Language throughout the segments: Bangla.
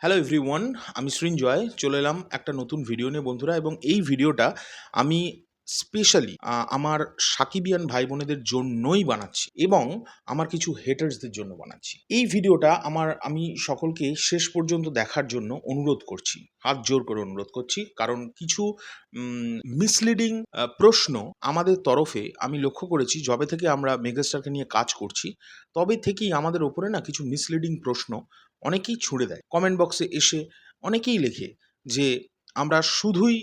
হ্যালো এভরিওয়ান, আমি সৃঞ্জয় চলে এলাম একটা নতুন ভিডিও নিয়ে বন্ধুরা। এবং এই ভিডিওটা আমি স্পেশালি আমার সাকিবিয়ান ভাই বোনেদের জন্যই বানাচ্ছি এবং আমার কিছু হেটার্সদের জন্য বানাচ্ছি। এই ভিডিওটা আমি সকলকে শেষ পর্যন্ত দেখার জন্য অনুরোধ করছি, হাত জোর করে অনুরোধ করছি, কারণ কিছু মিসলিডিং প্রশ্ন আমাদের তরফে আমি লক্ষ্য করেছি। যবে থেকে আমরা মেগাস্টারকে নিয়ে কাজ করছি তবে থেকেই আমাদের ওপরে না কিছু মিসলিডিং প্রশ্ন অনেকেই ছুঁড়ে দেয়। কমেন্ট বক্সে এসে অনেকেই লেখে যে আমরা শুধুই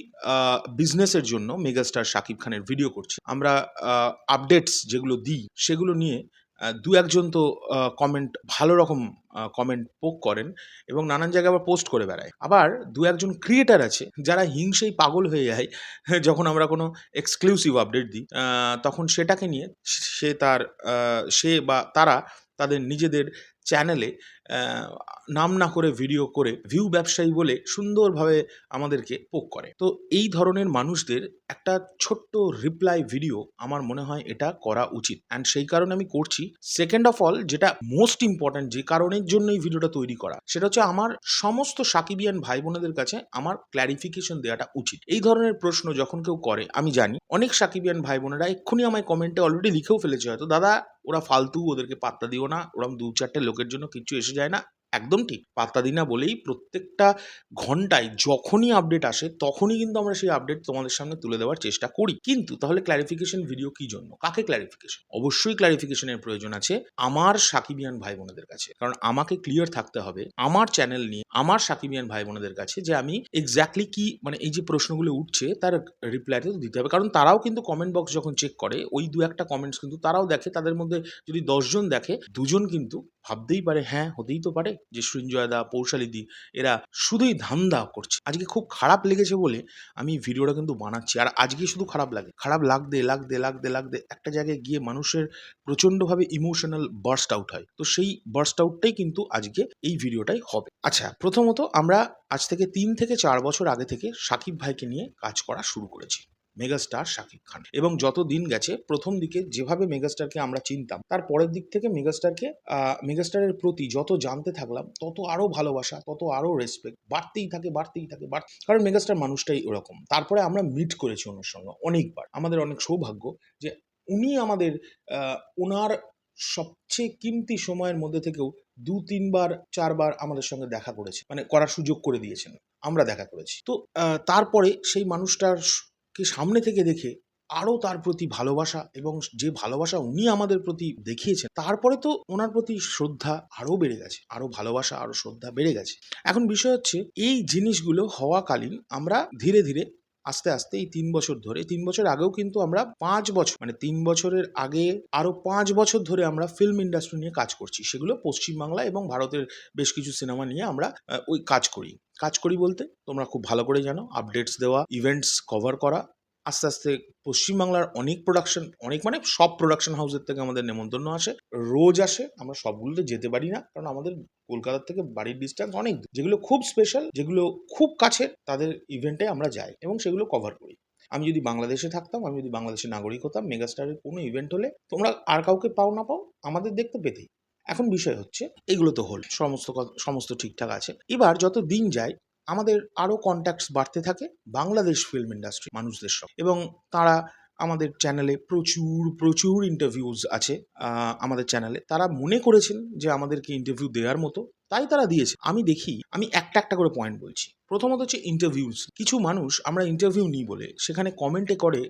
বিজনেসের জন্য মেগাস্টার শাকিব খানের ভিডিও করছি। আমরা আপডেটস যেগুলো দিই সেগুলো নিয়ে দু একজন তো কমেন্ট ভালো রকম কমেন্ট পোক করেন এবং নানান জায়গায় আবার পোস্ট করে বেড়ায়। আবার দু একজন ক্রিয়েটার আছে যারা হিংসেই পাগল হয়ে যায় যখন আমরা কোনো এক্সক্লুসিভ আপডেট দিই, তখন সেটাকে নিয়ে সে বা তারা তাদের নিজেদের চ্যানেলে নাম না করে ভিডিও করে ভিউ ব্যবসায়ী বলে সুন্দরভাবে আমাদেরকে পোক করে। তো এই ধরনের মানুষদের একটা ছোট্ট রিপ্লাই ভিডিও আমার মনে হয় এটা করা উচিত, অ্যান্ড সেই কারণে আমি করছি। সেকেন্ড অফ অল, যেটা মোস্ট ইম্পর্ট্যান্ট, যে কারণের জন্য এই ভিডিওটা তৈরি করা, সেটা হচ্ছে আমার সমস্ত সাকিবিয়ান ভাই বোনেদের কাছে আমার ক্ল্যারিফিকেশন দেওয়াটা উচিত। এই ধরনের প্রশ্ন যখন কেউ করে, আমি জানি অনেক সাকিবিয়ান ভাই বোনেরা এক্ষুনি আমায় কমেন্টে অলরেডি লিখেও ফেলেছে হয়তো, দাদা ওরা ফালতু, ওদেরকে পাত্তা দিও না, ওরম দু চারটে লোকের জন্য কিচ্ছু এসে যায় না। একদম ঠিক, পাত্তা দিই না বলেই প্রত্যেকটা ঘন্টায় যখনই আপডেট আসে তখনই কিন্তু আমরা সেই আপডেট তোমাদের সামনে তুলে দেওয়ার চেষ্টা করি। কিন্তু তাহলে ক্ল্যারিফিকেশন ভিডিও কি জন্য, কাকে ক্ল্যারিফিকেশন? অবশ্যই ক্ল্যারিফিকেশনের প্রয়োজন আছে আমার সাকিবিয়ান ভাই বোনেদের কাছে, কারণ আমাকে ক্লিয়ার থাকতে হবে আমার চ্যানেল নিয়ে আমার সাকিবিয়ান ভাই বোনেদের কাছে যে আমি এক্স্যাক্টলি কি, মানে এই যে প্রশ্নগুলো উঠছে তার রিপ্লাইটা তো দিতে হবে। কারণ তারাও কিন্তু কমেন্ট বক্স যখন চেক করে ওই দু একটা কমেন্টস কিন্তু তারাও দেখে। তাদের মধ্যে যদি 10 জন দেখে, দুজন কিন্তু ভাবতেই পারে, হ্যাঁ হতেই তো পারে যে সৃঞ্জয়দা, পৌশালিদি এরা শুধুই ধান্দা করছে। আজকে খুব খারাপ লেগেছে বলে আমি ভিডিওটা কিন্তু বানাচ্ছি। আর আজকে শুধু খারাপ লাগে, খারাপ লাগতে লাগতে লাগতে লাগতে একটা জায়গায় গিয়ে মানুষের প্রচণ্ডভাবে ইমোশনাল বার্স্ট আউট হয়। তো সেই বার্স্ট আউটটাই কিন্তু আজকে এই ভিডিওটাই হবে। আচ্ছা, প্রথমত আমরা আজ থেকে 3 থেকে 4 বছর আগে থেকে সাকিব ভাইকে নিয়ে কাজ করা শুরু করেছি, মেগাস্টার শাকিব খান। এবং যত দিন গেছে, প্রথম দিকে যেভাবে মেগাস্টারকে আমরা চিনতাম, তার পরের দিক থেকে মেগাস্টারের প্রতি যত জানতে থাকলাম তত আরো ভালোবাসা, তত আরো রেসপেক্ট বাড়তেই থাকে বাড়তেই থাকে। কারণ মেগাস্টার মানুষটাই ওরকম। তারপরে আমরা মিট করেছি ওনার সঙ্গে অনেকবার। আমাদের অনেক সৌভাগ্য যে উনি আমাদের ওনার সবচেয়ে কিমতি সময়ের মধ্যে থেকেও 2 3 বার 4 বার আমাদের সঙ্গে দেখা করেছে, মানে করার সুযোগ করে দিয়েছেন, আমরা দেখা করেছি। তো তারপরে সেই মানুষটার কে সামনে থেকে দেখে আরও তার প্রতি ভালোবাসা, এবং যে ভালোবাসা উনি আমাদের প্রতি দেখিয়েছেন, তারপরে তো ওনার প্রতি শ্রদ্ধা আরও বেড়ে গেছে, আরও ভালোবাসা, আরও শ্রদ্ধা বেড়ে গেছে। এখন বিষয় হচ্ছে, এই জিনিসগুলো হওয়াকালীন আমরা ধীরে ধীরে আস্তে আস্তে এই 3 বছর ধরে, 3 বছর আগেও কিন্তু আমরা 5 বছর, মানে 3 বছরের আগে আরও 5 বছর ধরে আমরা ফিল্ম ইন্ডাস্ট্রি নিয়ে কাজ করছি। সেগুলো পশ্চিমবাংলা এবং ভারতের বেশ কিছু সিনেমা নিয়ে আমরা ওই কাজ করি বলতে তোমরা খুব ভালো করে জানো, আপডেটস দেওয়া, ইভেন্টস কভার করা। আস্তে আস্তে পশ্চিমবাংলার অনেক প্রোডাকশন, অনেক মানে সব প্রোডাকশন হাউসের থেকে আমাদের নেমন্তন্ন আসে, রোজ আসে। আমরা সবগুলোতে যেতে পারি না, কারণ আমাদের কলকাতার থেকে বাড়ির ডিস্টেন্স অনেক দূর। যেগুলো খুব স্পেশাল, যেগুলো খুব কাছের, তাদের ইভেন্টে আমরা যাই এবং সেগুলো কভার করি। আমি যদি বাংলাদেশে থাকতাম, আমি যদি বাংলাদেশের নাগরিক হতাম, মেগাস্টারের কোনো ইভেন্ট হলে তোমরা আর কাউকে পাও না পাও, আমাদের দেখতে পেতেই। এখন বিষয় হচ্ছে, এগুলো তো হল, সমস্ত ঠিকঠাক আছে। এবার যত দিন যায় আমাদের আরও কন্ট্যাক্টস বাড়তে থাকে বাংলাদেশ ফিল্ম ইন্ডাস্ট্রি মানুষদের সঙ্গে, এবং তারা আমাদের চ্যানেলে প্রচুর প্রচুর ইন্টারভিউজ আছে। আমাদের চ্যানেলে তারা মনে করেছেন যে আমাদেরকে ইন্টারভিউ দেওয়ার মতো, তাই তারা দিয়েছে। আমি একটা একটা করে পয়েন্ট বলছি। প্রথমত হচ্ছে ইন্টারভিউজ। কিছু মানুষ আমরা ইন্টারভিউ নিই বলে সেখানে কমেন্টে করে,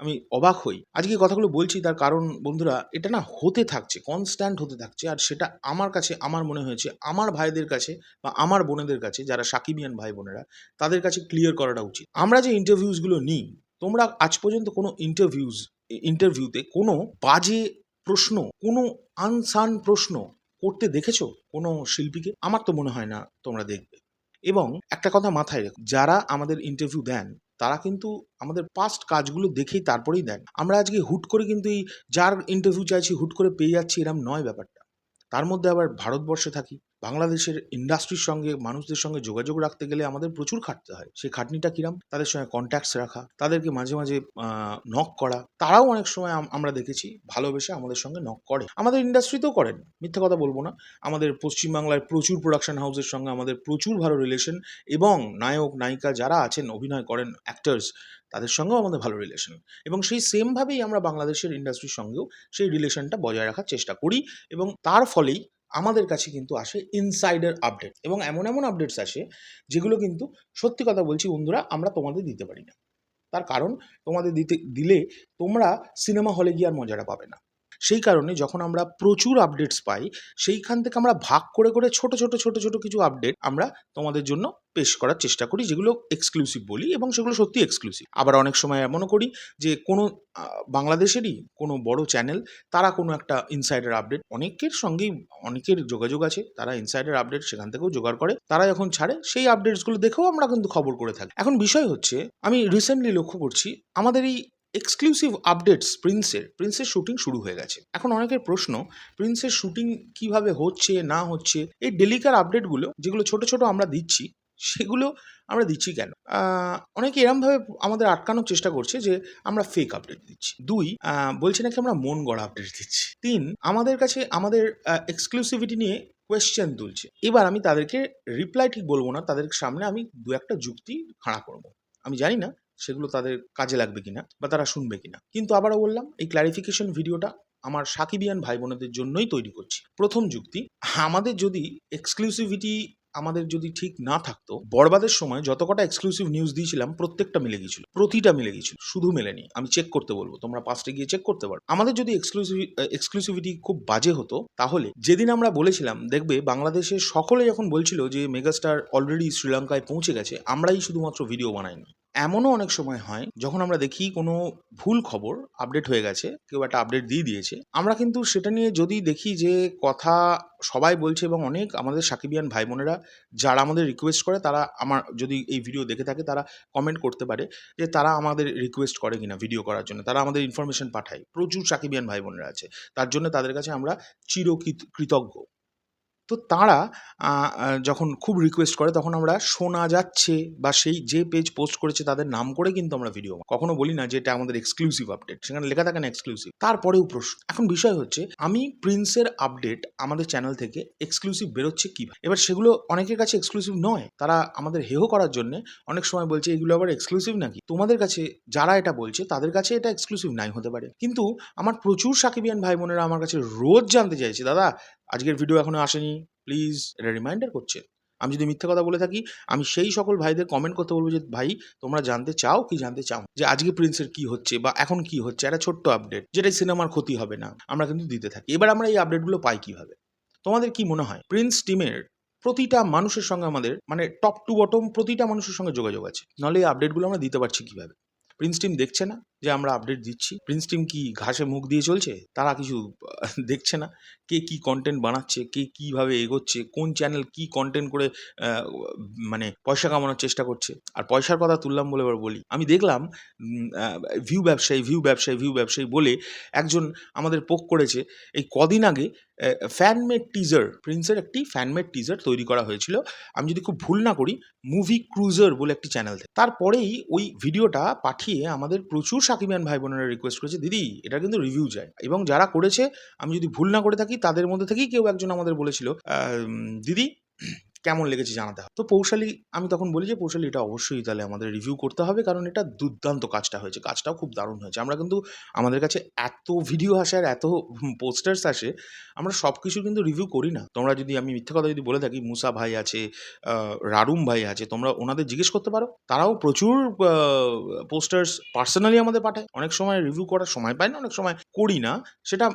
আমি অবাক হই। আজকে কথাগুলো বলছি তার কারণ বন্ধুরা, এটা না হতে থাকছে, কনস্ট্যান্ট হতে থাকছে। আর সেটা আমার কাছে, আমার মনে হয়েছে আমার ভাইদের কাছে বা আমার বোনেদের কাছে, যারা সাকিবিয়ান ভাই বোনেরা, তাদের কাছে ক্লিয়ার করাটা উচিত। আমরা যে ইন্টারভিউজগুলো নিই, তোমরা আজ পর্যন্ত কোনো ইন্টারভিউতে কোনো বাজে প্রশ্ন, কোনো আনসান প্রশ্ন করতে দেখেছো কোনো শিল্পীকে? আমার তো মনে হয় না তোমরা দেখবে। এবং একটা কথা মাথায় রেখো, যারা আমাদের ইন্টারভিউ দেন তারা কিন্তু আমাদের পাস্ট কাজগুলো দেখেই তারপরেই দেন। আমরা আজকে হুট করে কিন্তু এই যার ইন্টারভিউ চাইছি হুট করে পেয়ে যাচ্ছি, এরম নয় ব্যাপারটা। তার মধ্যে আবার ভারতবর্ষে থাকি, বাংলাদেশের ইন্ডাস্ট্রির সঙ্গে মানুষদের সঙ্গে যোগাযোগ রাখতে গেলে আমাদের প্রচুর খাটতে হয়। সেই খাটনিটা কিরাম? তাদের সঙ্গে কনট্যাক্টস রাখা, তাদেরকে মাঝে, মাঝে নক করা। তারাও অনেক সময় আমরা দেখেছি ভালোবেসে আমাদের সঙ্গে নক করে। আমাদের ইন্ডাস্ট্রিতেও করেন, মিথ্যে কথা বলব না। আমাদের পশ্চিমবাংলায় প্রচুর প্রোডাকশন হাউসের সঙ্গে আমাদের প্রচুর ভালো রিলেশন এবং নায়ক, নায়িকা যারা আছেন, অভিনয় করেন, অ্যাক্টরস, তাদের সঙ্গেও আমাদের ভালো রিলেশন এবং সেই সেমভাবেই আমরা বাংলাদেশের ইন্ডাস্ট্রির সঙ্গেও সেই রিলেশনটা বজায় রাখার চেষ্টা করি এবং তার ফলেই আমাদের কাছে কিন্তু আসে ইনসাইডার আপডেট এবং এমন এমন আপডেটস আসে যেগুলো কিন্তু সত্যি কথা বলছি বন্ধুরা আমরা তোমাদের দিতে পারি না। তার কারণ তোমাদের দিলে তোমরা সিনেমা হলে গিয়ে আর মজাটা পাবে না। সেই কারণে যখন আমরা প্রচুর আপডেটস পাই সেইখান থেকে আমরা ভাগ করে করে ছোট ছোট ছোট ছোট কিছু আপডেট আমরা তোমাদের জন্য পেশ করার চেষ্টা করি, যেগুলো এক্সক্লুসিভ বলি এবং সেগুলো সত্যি এক্সক্লুসিভ। আবার অনেক সময় এমনও করি যে কোনো বাংলাদেশেরই কোনো বড় চ্যানেল তারা কোনো একটা ইনসাইডার আপডেট, অনেকের সঙ্গেই অনেকের যোগাযোগ আছে, তারা ইনসাইডার আপডেট সেখান থেকেও জোগাড় করে, তারা যখন ছাড়ে সেই আপডেটসগুলো দেখেও আমরা কিন্তু খবর করে থাকি। এখন বিষয় হচ্ছে আমি রিসেন্টলি লক্ষ্য করছি আমাদের এই এক্সক্লুসিভ আপডেটস প্রিন্সের শুটিং শুরু হয়ে গেছে। এখন অনেকের প্রশ্ন, প্রিন্সের শুটিং কিভাবে হচ্ছে না হচ্ছে, এই ডেলিকার আপডেটগুলো যেগুলো ছোট ছোট আমরা দিচ্ছি সেগুলো আমরা দিচ্ছি কেন? অনেকে এরমভাবে আমাদের আটকানোর চেষ্টা করছে যে আমরা ফেক আপডেট দিচ্ছি। ২ বলছে নাকি আমরা মন গড়া আপডেট দিচ্ছি। ৩ আমাদের কাছে আমাদের এক্সক্লুসিভিটি নিয়ে কোয়েশ্চেন তুলছে। এবার আমি তাদেরকে রিপ্লাই ঠিক বলবো না, তাদের সামনে আমি ২-১টা যুক্তি খাড়া করব। আমি জানি না সেগুলো তাদের কাজে লাগবে কিনা বা তারা শুনবে কিনা, কিন্তু আবারও বললাম এই ক্ল্যারিফিকেশন ভিডিওটা আমার সাকিবিয়ান ভাই বোনেদের জন্যই তৈরি করছি। প্রথম যুক্তি, আমাদের যদি এক্সক্লুসিভিটি আমাদের যদি ঠিক না থাকতো, বরবাদের সময় যত কটা এক্সক্লুসিভ নিউজ দিয়েছিলাম প্রত্যেকটা মিলে গিয়েছিল, প্রতিটা মিলে গিয়েছিল, শুধু মেলেনি। আমি চেক করতে বলবো, তোমরা পাঁচটা গিয়ে চেক করতে পারো। আমাদের যদি এক্সক্লুসিভিটি খুব বাজে হতো, তাহলে যেদিন আমরা বলেছিলাম দেখবে বাংলাদেশের সকলে যখন বলছিল যে মেগাস্টার অলরেডি শ্রীলঙ্কায় পৌঁছে গেছে, আমরাই শুধুমাত্র ভিডিও বানাইনি। এমনও অনেক সময় হয় যখন আমরা দেখি কোনো ভুল খবর আপডেট হয়ে গেছে, কেউ একটা আপডেট দিয়ে দিয়েছে, আমরা কিন্তু সেটা নিয়ে যদি দেখি যে কথা সবাই বলছে এবং অনেক আমাদের সাকিবিয়ান ভাই বোনেরা যারা আমাদের রিকোয়েস্ট করে, তারা আমার যদি এই ভিডিও দেখে থাকে তারা কমেন্ট করতে পারে যে তারা আমাদের রিকোয়েস্ট করে কিনা ভিডিও করার জন্য, তারা আমাদের ইনফরমেশন পাঠায়। প্রচুর সাকিবিয়ান ভাই বোনেরা আছে, তার জন্য তাদের কাছে আমরা কৃতজ্ঞ। তো তারা যখন খুব রিকোয়েস্ট করে তখন আমরা শোনা যাচ্ছে বা সেই যে পেজ পোস্ট করেছে তাদের নাম করে কিন্তু আমরা ভিডিও কখনো বলি না যে এটা আমাদের এক্সক্লুসিভ আপডেট, সেখানে লেখা থাকে না এক্সক্লুসিভ। তারপরেও প্রশ্ন, এখন বিষয় হচ্ছে আমি প্রিন্সের আপডেট আমাদের চ্যানেল থেকে এক্সক্লুসিভ বেরোচ্ছে কিভাবে? এবার সেগুলো অনেকের কাছে এক্সক্লুসিভ নয়, তারা আমাদের হেয় করার জন্য অনেক সময় বলছে এগুলো আবার এক্সক্লুসিভ নাকি। তোমাদের কাছে যারা এটা বলছে তাদের কাছে এটা এক্সক্লুসিভ নাই হতে পারে, কিন্তু আমার প্রচুর সাকিবিয়ান ভাই বোনেরা আমার কাছে রোজ জানতে চাইছে, দাদা আজকের ভিডিও এখনো আসেনি, প্লিজ এটা রিমাইন্ডার করছে। আমি যদি মিথ্যে কথা বলে থাকি আমি সেই সকল ভাইদের কমেন্ট করতে বলবো যে ভাই তোমরা জানতে চাও কি জানতে চাও যে আজকে প্রিন্সের কি হচ্ছে বা এখন কি হচ্ছে, একটা ছোট্ট আপডেট যেটাই সিনেমার ক্ষতি হবে না, আমরা কিন্তু দিতে থাকি। এবার আমরা এই আপডেটগুলো পাই কিভাবে? তোমাদের কি মনে হয় প্রিন্স টিমের প্রতিটা মানুষের সঙ্গে আমাদের মানে টপ টু বটম প্রতিটা মানুষের সঙ্গে যোগাযোগ আছে, নাহলে এই আপডেটগুলো আমরা দিতে পারছি কিভাবে? প্রিন্স টিম দেখছে না যে আমরা আপডেট দিচ্ছি? প্রিন্স টিম কি ঘাসে মুখ দিয়ে চলছে? তারা কিছু দেখছে না কে কি কন্টেন্ট বানাচ্ছে, কে কিভাবে এগোচ্ছে, কোন চ্যানেল কি কন্টেন্ট করে মানে পয়সা কামানোর চেষ্টা করছে? আর পয়সার কথা তুললাম বলে এবার বলি, আমি দেখলাম ভিউ ব্যবসায়ী বলে একজন আমাদের পোক করেছে। এই কদিন আগে ফ্যানমেড টিজার, প্রিন্সের একটি ফ্যানমেড টিজার তৈরি করা হয়েছিল, আমি যদি খুব ভুল না করি মুভি ক্রুজার বলে একটি চ্যানেল থেকে। তারপরেই ওই ভিডিওটা পাঠিয়ে আমাদের প্রচুর সাকিবিয়ান ভাই বোনেরা রিকোয়েস্ট করেছে দিদি এটা কিন্তু রিভিউ চাই, এবং যারা করেছে আমি যদি ভুল না করে থাকি তাদের মধ্যে থেকেই কেউ একজন আমাদের বলেছিল দিদি কেমন লেগেছে জানাতে হবে। তো পৌশালী, আমি তখন বলি যে পৌশালী এটা অবশ্যই তাহলে আমাদের রিভিউ করতে হবে, কারণ এটা দুর্দান্ত কাজটা হয়েছে, কাজটাও খুব দারুণ হয়েছে। আমরা কিন্তু আমাদের কাছে এত ভিডিও আসে আর এত পোস্টার্স আসে, আমরা সব কিছু কিন্তু রিভিউ করি না। তোমরা যদি আমি মিথ্যে কথা যদি বলে থাকি, মুসা ভাই আছে, রারুম ভাই আছে, তোমরা ওনাদের জিজ্ঞেস করতে পারো, তারাও প্রচুর পোস্টার্স পার্সোনালি আমাদের পাঠায়। অনেক সময় রিভিউ করার সময় পাই না, অনেক সময় করি না, সেটা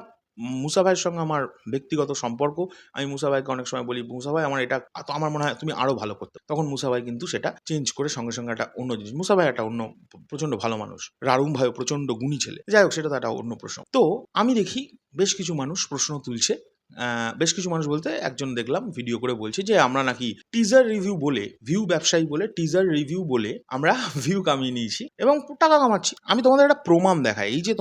মুসা ভাইয়ের সঙ্গে আমার ব্যক্তিগত সম্পর্ক। আমি মুসা ভাইকে অনেক সময় বলি মুসা ভাই আমার এটা তো আমার মনে হয় তুমি আরও ভালো করতে, তখন মুসা ভাই কিন্তু সেটা চেঞ্জ করে সঙ্গে সঙ্গে একটা অন্য জিনিস। মুসা ভাই একটা অন্য প্রচণ্ড ভালো মানুষ, রারুম ভাইও প্রচণ্ড গুণী ছেলে, যাই হোক সেটা তো একটা অন্য প্রশ্ন। তো আমি দেখি বেশ কিছু মানুষ প্রশ্ন তুলছে বেশ কিছু মানুষ বলতে একজন দেখলাম ভিডিও করে বলছে যে আমরা নাকি টিজার রিভিউ বলে, ভিউ ব্যবসায়ী বলে, টিজার রিভিউ বলে আমরা ভিউ কামিয়ে নিয়েছি এবং টাকা কামাচ্ছি। আমি তোমাদের একটা প্রমাণ দেখাই। এই যে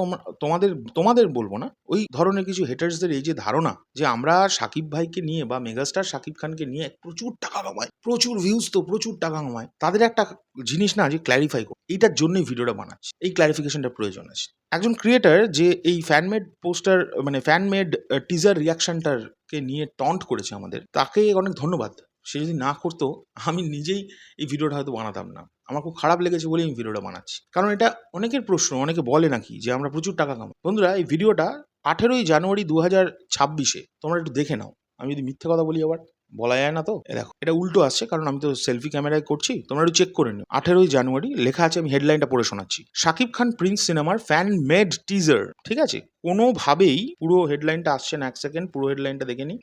তোমাদের বলবো না, ওই ধরনের কিছু হেটার্সদের এই যে ধারণা যে আমরা শাকিব ভাইকে নিয়ে বা মেগাস্টার শাকিব খানকে নিয়ে প্রচুর টাকা কামাই, প্রচুর ভিউজ তো প্রচুর টাকা কামায়, তাদের একটা জিনিস না যে ক্ল্যারিফাই করো, এইটার জন্যই ভিডিওটা বানাচ্ছি, এই ক্ল্যারিফিকেশনটা প্রয়োজন আছে। একজন ক্রিয়েটার যে এই ফ্যানমেড পোস্টার মানে ফ্যানমেড টিজার রিয়াকশনটাকে নিয়ে টন্ট করেছে আমাদের, তাকে অনেক ধন্যবাদ। সে যদি না করতো আমি নিজেই এই ভিডিওটা হয়তো বানাতাম না। আমার খুব খারাপ লেগেছে বলেই আমি ভিডিওটা বানাচ্ছি, কারণ এটা অনেকের প্রশ্ন, অনেকে বলে নাকি যে আমরা প্রচুর টাকা কামাই। বন্ধুরা, এই ভিডিওটা 18ই জানুয়ারি 2026 তোমরা একটু দেখে নাও। আমি যদি মিথ্যে কথা বলি আবার বলা যায় না তো। দেখো, এটা উল্টো আসছে কারণ আমি তো সেলফি ক্যামেরায় করছি, তোমরা একটু চেক করে নিও। 18ই জানুয়ারি লেখা আছে, আমি হেডলাইনটা পড়ে শোনাচ্ছি। শাকিব খান প্রিন্স সিনেমার ফ্যান মেড টিজার। ঠিক আছে, কোনোভাবেই পুরো হেডলাইনটা আসছে না, এক সেকেন্ড পুরো হেডলাইনটা দেখে নিই।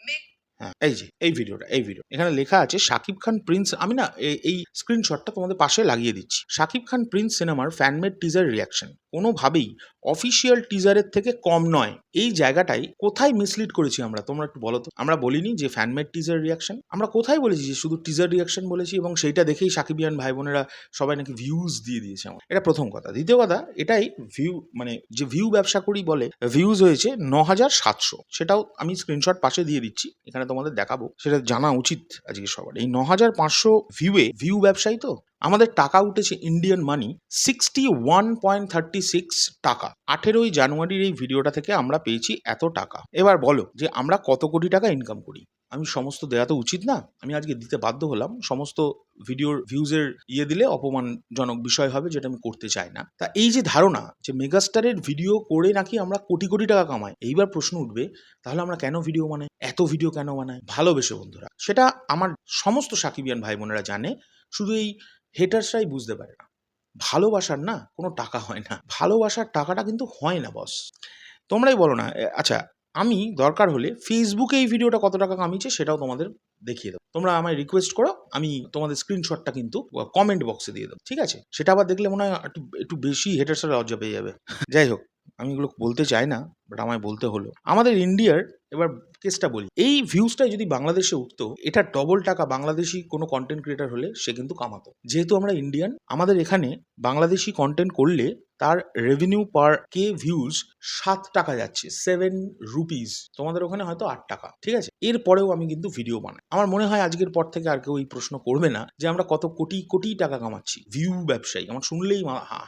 হ্যাঁ, এই যে এই ভিডিও এখানে লেখা আছে শাকিব খান প্রিন্স। আমি না এই স্ক্রিনশটটা তোমাদের পাশে লাগিয়ে দিচ্ছি। শাকিব খান প্রিন্স সিনেমার ফ্যানমেড টিজার রিয়াকশন কোনোভাবেই অফিসিয়াল টিজারের থেকে কম নয়। এই জায়গাটাই কোথায় মিসলিড করেছি আমরা, তোমরা একটু বলো তো। আমরা বলিনি যে ফ্যানমেড টিজার রিয়াকশন, আমরা কোথায় বলেছি যে শুধু টিজার রিয়াকশন বলেছি এবং সেইটা দেখেই সাকিবিয়ান ভাই বোনেরা সবাই নাকি ভিউজ দিয়ে দিয়েছে আমার। এটা প্রথম কথা। দ্বিতীয় কথা, এটাই ভিউ মানে যে ভিউ ব্যবসা করি বলে ভিউজ হয়েছে ৯,৭০০। সেটাও আমি স্ক্রিনশট পাশে দিয়ে দিচ্ছি, এখানে তোমাদের দেখাবো, সেটা জানা উচিত আজকে সবার। এই ৯,৫০০ ভিউ ব্যবসায়ী তো আমাদের টাকা উঠেছে ইন্ডিয়ান মানি 61.36 টাকা। 18ই জানুয়ারির এই ভিডিওটা থেকে আমরা পেয়েছি এত টাকা। এবার বলো যে আমরা কত কোটি টাকা ইনকাম করি। আমি সমস্ত দেওয়া তো উচিত না, আমি আজকে দিতে বাধ্য হলাম। সমস্ত ভিডিওর ভিউজের দিলে অপমানজনক বিষয় হবে, যেটা আমি করতে চাই না। তা এই যে ধারণা যে মেগাস্টারের ভিডিও করে নাকি আমরা কোটি কোটি টাকা কামাই, এইবার প্রশ্ন উঠবে তাহলে আমরা কেন ভিডিও বানাই, এত ভিডিও কেন বানাই? ভালোবেসে বন্ধুরা। সেটা আমার সমস্ত সাকিবিয়ান ভাই বোনেরা জানে, শুধু এই হেটার্সরাই বুঝতে পারে না। ভালোবাসার না কোনো টাকা হয় না, ভালোবাসার টাকাটা কিন্তু হয় না বস। তোমরাই বলো না। আচ্ছা, আমি দরকার হলে ফেসবুকে এই ভিডিওটা কত টাকা কামিয়েছে সেটাও তোমাদের দেখিয়ে দেবো। তোমরা আমায় রিকোয়েস্ট করো, আমি তোমাদের স্ক্রিনশটটা কিন্তু কমেন্ট বক্সে দিয়ে দেবো। ঠিক আছে, সেটা আবার দেখলে মনে হয় একটু বেশি হেটার্সরা লজ্জা পেয়ে যাবে। যাই হোক, আমি এগুলো বলতে চাই না, বাট আমায় বলতে হলো। আমাদের ইন্ডিয়ার এবার কেসটা বলি, এই ভিউজটাই যদি বাংলাদেশে উঠতো, এটা ডবল টাকা বাংলাদেশি কোনো কন্টেন্ট ক্রিয়েটার হলে সে কিন্তু কামাতো। যেহেতু আমরা ইন্ডিয়ান, আমাদের এখানে বাংলাদেশি কন্টেন্ট করলে তার রেভিনিউ পার কে ভিউজ 7 টাকা যাচ্ছে, 7 রুপিস। তোমাদের ওখানে হয়তো 8 টাকা। ঠিক আছে, এরপরেও আমি কিন্তু ভিডিও বানাই। আমার মনে হয় আজকের পর থেকে আর কেউ এই প্রশ্ন করবে না যে আমরা কত কোটি কোটি টাকা কামাচ্ছি। ভিউ ব্যবসায়ী আমার শুনলেই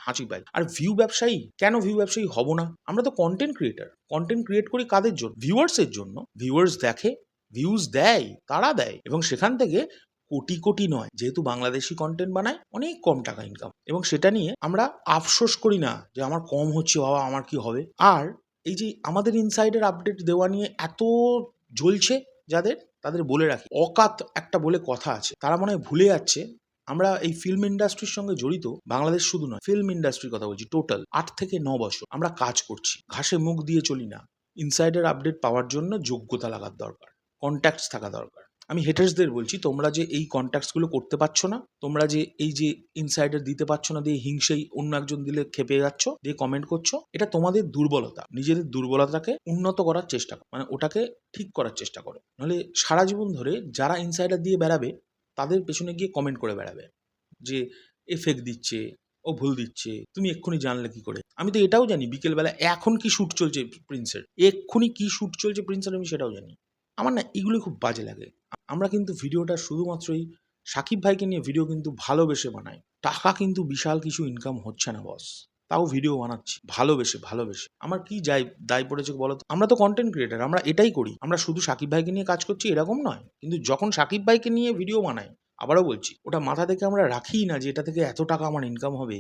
হাসি পায়। আর ভিউ ব্যবসায়ী কেন ভিউ ব্যবসায়ী হব না? আমরা তো কন্টেন্ট ক্রিয়েটার। কন্টেন্ট ক্রিয়েট করি কাদের জন্য? ভিউয়ার্সের জন্য। ভিউয়ার্স দেখে, ভিউজ দেয়, তারা দেয়, এবং সেখান থেকে কোটি কোটি নয়, যেহেতু বাংলাদেশি কন্টেন্ট বানায়, অনেক কম টাকা ইনকাম, এবং সেটা নিয়ে আমরা আফসোস করি না যে আমার কম হচ্ছে, বাবা আমার কি হবে। আর এই যে আমাদের ইনসাইডার আপডেট দেওয়া নিয়ে এত জ্বলছে যাদের, তাদের বলে রাখি, অকাত একটা বলে কথা আছে, তারা মনে হয় ভুলে যাচ্ছে আমরা এই ফিল্ম ইন্ডাস্ট্রির সঙ্গে জড়িত। বাংলাদেশ শুধু নয়, ফিল্ম ইন্ডাস্ট্রির কথা বলছি, টোটাল 8 থেকে 9 বছর আমরা কাজ করছি। ঘাসে মুখ দিয়ে চলি না। ইনসাইডার আপডেট পাওয়ার জন্য যোগ্যতা লাগার দরকার, কন্ট্যাক্টস থাকা দরকার। আমি হেটার্সদের বলছি, তোমরা যে এই কন্ট্যাক্টসগুলো করতে পারছো না, তোমরা যে এই যে ইনসাইডার দিতে পারছো না, দিয়ে হিংসেই অন্য একজন দিলে খেপে যাচ্ছ, দিয়ে কমেন্ট করছো, এটা তোমাদের দুর্বলতা। নিজেদের দুর্বলতাকে উন্নত করার চেষ্টা করো, মানে ওটাকে ঠিক করার চেষ্টা করো। নাহলে সারা জীবন ধরে যারা ইনসাইডার দিয়ে বেড়াবে, তাদের পেছনে গিয়ে কমেন্ট করে বেড়াবে যে এ ফেক দিচ্ছে, ও ভুল দিচ্ছে, তুমি এক্ষুনি জানলে কি করে? আমি তো এটাও জানি বিকেলবেলা এখন কি শ্যুট চলছে প্রিন্সের, এক্ষুনি কি শ্যুট চলছে প্রিন্সের, আমি সেটাও জানি। আমার না এগুলো খুব বাজে লাগে। আমরা কিন্তু ভিডিওটা শুধুমাত্রই সাকিব ভাইকে নিয়ে ভিডিও কিন্তু ভালোবেসে বানাই। টাকা কিন্তু বিশাল কিছু ইনকাম হচ্ছে না বস, তাও ভিডিও বানাচ্ছি ভালোবেসে। আমার কি দায় পড়েছে বলো তো? আমরা তো কন্টেন্ট ক্রিয়েটার, আমরা এটাই করি। আমরা শুধু সাকিব ভাইকে নিয়ে কাজ করছি এরকম নয়, কিন্তু যখন সাকিব ভাইকে নিয়ে ভিডিও বানাই, আবারও বলছি, ওটা মাথা থেকে আমরা রাখিই না যে এটা থেকে এত টাকা আমার ইনকাম হবে,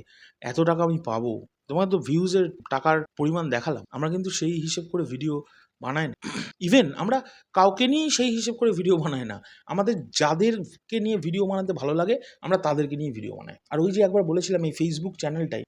এত টাকা আমি পাবো। তোমার তো ভিউজের টাকার পরিমাণ দেখালাম, আমরা কিন্তু সেই হিসেব করে ভিডিও বানাই না। ইভেন আমরা কাউকে নিয়েই সেই হিসেব করে ভিডিও বানাই না। আমাদের যাদেরকে নিয়ে ভিডিও বানাতে ভালো লাগে, আমরা তাদেরকে নিয়ে ভিডিও বানাই। আর ওই যে একবার বলেছিলাম এই ফেসবুক চ্যানেলটাই,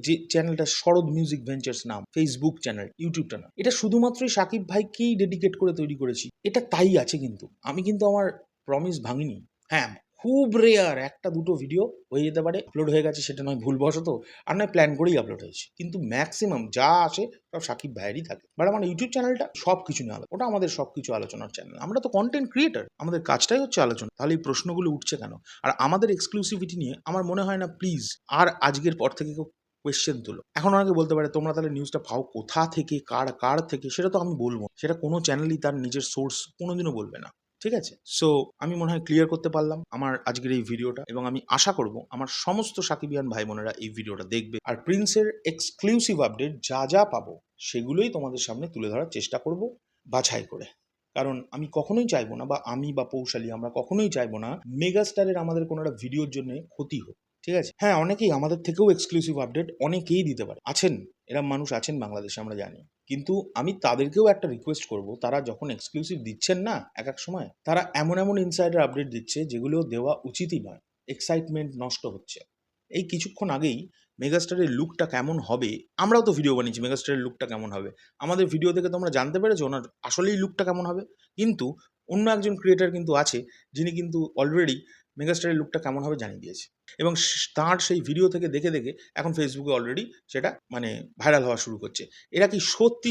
যে চ্যানেলটা শরৎ মিউজিক ভেঞ্চার্স নাম, ফেসবুক চ্যানেল, ইউটিউবটা না, এটা শুধুমাত্রই সাকিব ভাইকেই ডেডিকেট করে তৈরি করেছি। এটা তাই আছে, কিন্তু আমি কিন্তু আমার প্রমিস ভাঙিনি। হ্যাঁ, খুব রেয়ার একটা দুটো ভিডিও হয়ে যেতে পারে, আপলোড হয়ে গেছে, সেটা নয় ভুলবশত, আর নয় প্ল্যান করেই আপলোড হয়েছে, কিন্তু ম্যাক্সিমাম যা আসে সব সাকিব ভাইয়েরই থাকে। বাট আমার ইউটিউব চ্যানেলটা সব কিছু নিয়ে আলাদা, ওটা আমাদের সব কিছু আলোচনার চ্যানেল। আমরা তো কন্টেন্ট ক্রিয়েটার, আমাদের কাজটাই হচ্ছে আলোচনা। তাহলে এই প্রশ্নগুলো উঠছে কেন? আর আমাদের এক্সক্লুসিভিটি নিয়ে আমার মনে হয় না প্লিজ আর আজকের পর থেকে কেউ কোয়েশ্চেন তুলো। এখন অনেকে বলতে পারে তোমরা তাহলে নিউজটা পাও কোথা থেকে, কার থেকে, সেটা তো আমি বলবো, সেটা কোনো চ্যানেলই তার নিজের সোর্স কোনোদিনও বলবে না। ঠিক আছে? সো আমি মনে হয় ক্লিয়ার করতে পারলাম আমার আজকের এই ভিডিওটা, এবং আমি আশা করব আমার সমস্ত সাকিবিয়ান ভাই বোনেরা এই ভিডিওটা দেখবে, আর প্রিন্সের এক্সক্লুসিভ আপডেট যা যা পাবো সেগুলোই তোমাদের সামনে তুলে ধরার চেষ্টা করব বাছাই করে। কারণ আমি কখনোই চাইবো না, বা আমি বা পৌশালী আমরা কখনোই চাইবো না মেগাস্টারের আমাদের কোনো একটা ভিডিওর জন্য ক্ষতি হোক। ঠিক আছে? হ্যাঁ, অনেকেই আমাদের থেকেও এক্সক্লুসিভ আপডেট অনেকেই দিতে পারে, আছেন, এরম মানুষ আছেন বাংলাদেশে, আমরা জানি। কিন্তু আমি তাদেরকেও একটা রিকোয়েস্ট করব, তারা যখন এক্সক্লুসিভ দিচ্ছেন না এক এক সময়, তারা এমন এমন ইনসাইডার আপডেট দিচ্ছে যেগুলো দেওয়া উচিতই নয়, এক্সাইটমেন্ট নষ্ট হচ্ছে। এই কিছুক্ষণ আগেই মেগাস্টারের লুকটা কেমন হবে, আমরাও তো ভিডিও বানিয়েছি মেগাস্টারের লুকটা কেমন হবে, আমাদের ভিডিও থেকে তোমরা জানতে পেরেছো ওনার আসলেই লুকটা কেমন হবে। কিন্তু অন্য একজন ক্রিয়েটার কিন্তু আছে, যিনি কিন্তু অলরেডি মেগাস্টারের লুকটা কেমন হবে জানিয়ে দিয়েছে, এবং তার সেই ভিডিও থেকে দেখে দেখে এখন ফেসবুকে অলরেডি সেটা মানে ভাইরাল হওয়া শুরু করছে। এরা কি সত্যি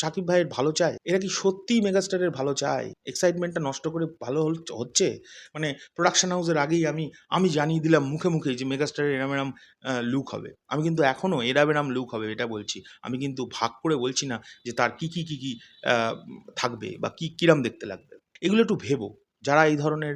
সাকিব ভাইয়ের ভালো চায়? এরা কি সত্যিই মেগাস্টারের ভালো চায়? এক্সাইটমেন্টটা নষ্ট করে ভালো হচ্ছে? মানে প্রোডাকশন হাউসের আগেই আমি জানিয়ে দিলাম মুখে মুখেই যে মেগাস্টারের এরম এরম লুক হবে। আমি কিন্তু এখনও এরম এরম লুক হবে এটা বলছি। আমি কিন্তু ভাগ করে বলছি না যে তার কি থাকবে বা কিরম দেখতে লাগবে। এগুলো একটু ভেবো। যারা এই ধরনের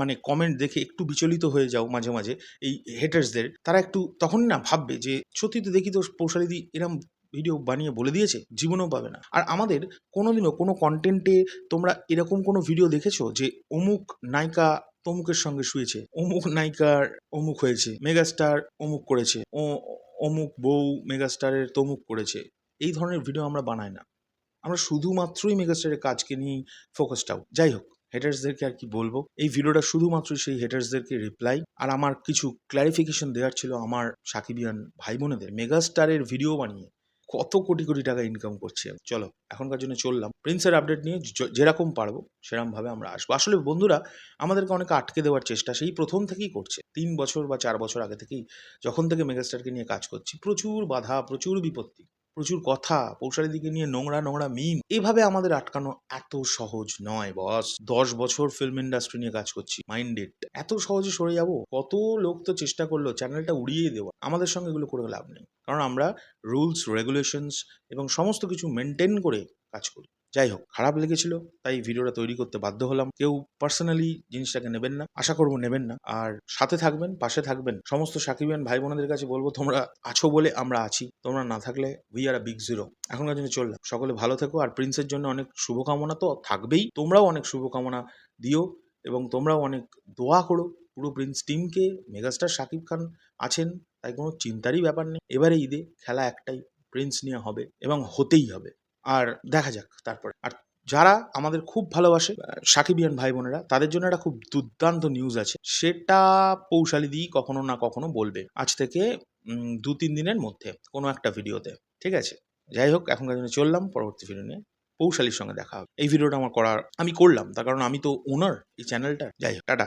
মানে কমেন্ট দেখে একটু বিচলিত হয়ে যাও মাঝে মাঝে এই হেটার্সদের, তারা একটু তখন না ভাববে যে সত্যি তো দেখি তো পৌশালীদি এরম ভিডিও বানিয়ে বলে দিয়েছে, জীবনেও পাবে না। আর আমাদের কোনোদিনও কোনো কন্টেন্টে তোমরা এরকম কোনো ভিডিও দেখেছো যে অমুক নায়িকা তমুকের সঙ্গে শুয়েছে, অমুক নায়িকার অমুক হয়েছে, মেগাস্টার অমুক করেছে, অমুক বউ মেগাস্টারের তমুক করেছে? এই ধরনের ভিডিও আমরা বানাই না। আমরা শুধুমাত্রই মেগাস্টারের কাজকে নিয়েই ফোকাসড আউট। যাই হোক, হেটার্সদেরকে আর কি বলবো, এই ভিডিওটা শুধুমাত্রই সেই হেটার্সদেরকে রিপ্লাই, আর আমার কিছু ক্ল্যারিফিকেশন দেওয়ার ছিল আমার সাকিবিয়ান ভাই বোনেদের। মেগাস্টারের ভিডিও বানিয়ে কত কোটি কোটি টাকা ইনকাম করছে। চলো, এখনকার জন্য চললাম। প্রিন্সের আপডেট নিয়ে যেরকম পারবো সেরকমভাবে আমরা আসবো। আসলে বন্ধুরা, আমাদেরকে অনেকে আটকে দেওয়ার চেষ্টা সেই প্রথম থেকেই করছে, 3 বছর বা 4 বছর আগে থেকেই, যখন থেকে মেগাস্টারকে নিয়ে কাজ করছি। প্রচুর বাধা, প্রচুর বিপত্তি, প্রচুর কথা, পৌশালীদিকে নিয়ে নোংরা নোংরা মিম, এভাবে আমাদের আটকানো এত সহজ নয় বস। 10 বছর ফিল্ম ইন্ডাস্ট্রি নিয়ে কাজ করছি, মাইন্ডেড। এত সহজে সরে যাব? কত লোক তো চেষ্টা করলো চ্যানেলটা উড়িয়ে দেওয়া, আমাদের সঙ্গে এগুলো করে লাভ নেই। কারণ আমরা রুলস রেগুলেশনস এবং সমস্ত কিছু মেনটেন করে কাজ করি। যাই হোক, খারাপ লেগেছিল তাই ভিডিওটা তৈরি করতে বাধ্য হলাম। কেউ পার্সোনালি জিনিসটাকে নেবেন না, আশা করবো নেবেন না। আর সাথে থাকবেন, পাশে থাকবেন। সমস্ত সাকিবিয়ান ভাই বোনেদের কাছে বলবো, তোমরা আছো বলে আমরা আছি, তোমরা না থাকলে we are a big zero. এখনকার জন্য চললাম। সকলে ভালো থেকো, আর প্রিন্সের জন্য অনেক শুভকামনা তো থাকবেই, তোমরাও অনেক শুভকামনা দিও, এবং তোমরাও অনেক দোয়া করো পুরো প্রিন্স টিমকে। মেগাস্টার শাকিব খান আছেন, তাই কোনো চিন্তারই ব্যাপার নেই। এবারে ঈদে খেলা একটাই, প্রিন্স নিয়ে হবে এবং হতেই হবে। আর দেখা যাক তারপরে। আর যারা আমাদের খুব ভালোবাসে সাকিবিয়ান ভাই বোনেরা, তাদের জন্য একটা খুব দুর্দান্ত নিউজ আছে, সেটা পৌশালীদি কখনো না কখনো বলবে আজ থেকে 2-3 দিনের মধ্যে কোনো একটা ভিডিওতে। ঠিক আছে? যাই হোক, এখনকার জন্য চললাম। পরবর্তী ভিডিও নিয়ে পৌশালীর সঙ্গে দেখা হবে। এই ভিডিওটা আমি করলাম তার কারণ আমি তো ওনার এই চ্যানেলটার। যাই হোক, টাটা।